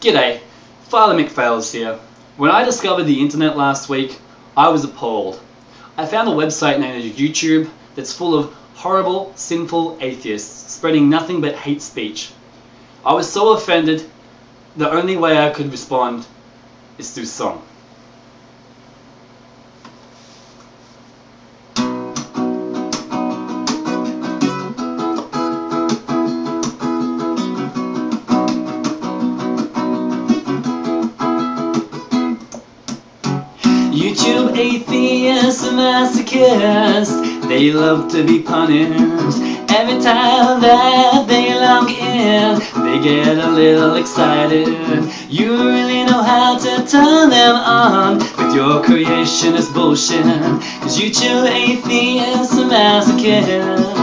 G'day, Father McPhails here. When I discovered the internet last week, I was appalled. I found a website named YouTube that's full of horrible, sinful atheists spreading nothing but hate speech. I was so offended, the only way I could respond is through song. YouTube atheists and masochists, they love to be punished. Every time that they log in, they get a little excited. You really know how to turn them on with your creationist bullshit. Cause YouTube atheists and masochists,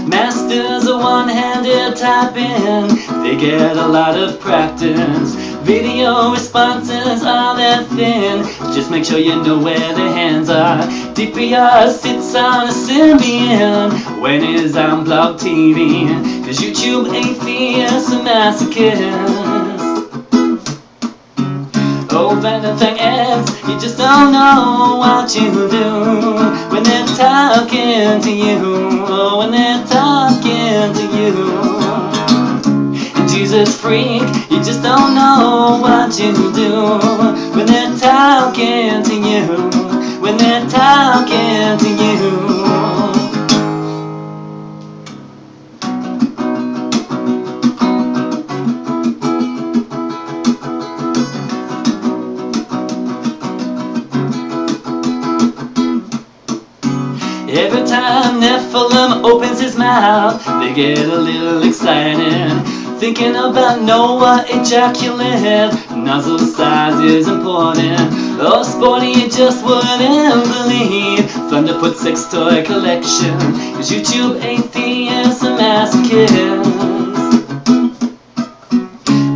masters of one-handed typing, they get a lot of practice. Video responses are their thing. Just make sure you know where their hands are. DPR sits on a Symbian when it's on Blog TV. Cause YouTube atheists and masochists. Oh, but the thing is, you just don't know what you do when they're talking to you. Oh, when they're talking to you. Jesus freak, you just don't know what you do when they're talking to you, when they're talking to you. Every time Nephilim opens his mouth, they get a little excited. Thinking about Noah ejaculate, nozzle size is important. Oh, sporty, you just wouldn't believe Thunderfoot sex toy collection. Cause YouTube atheists and masochists.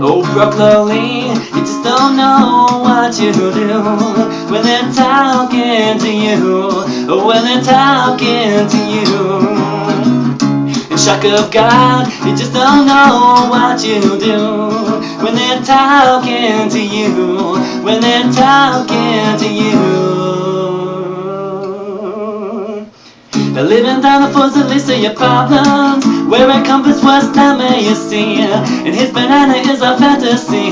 Oh, Broccoli, you just don't know what you do when they're talking to you. Oh, when they're talking to you. Shock of God, you just don't know what you do when they're talking to you, when they're talking to you. They're living down the first list of your problems, where a compass west now may you see, and his banana is a fantasy.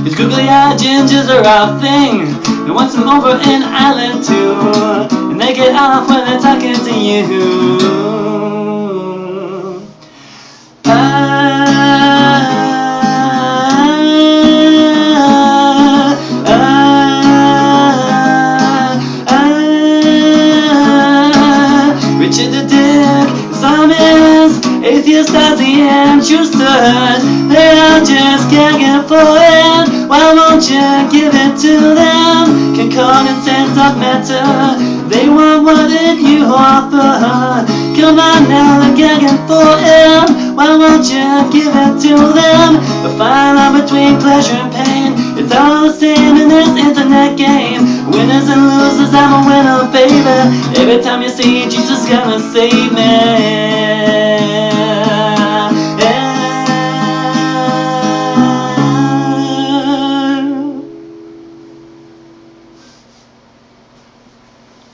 His googly-eyed gingers are our thing, they want some over in Ireland too. And they get off when they're talking to you. Richard the Dick, zombies, atheists as the end choosers, they are just gagging for it. Why won't you give it to them? Concordance and dark matter, they want what did you offer. Come on now, they're gagging for it. Why won't you give it to them? The fine line between pleasure and pain, it's all the same in this internet game. Winners and losers, I'm a winner, baby. Every time you see Jesus gonna save me.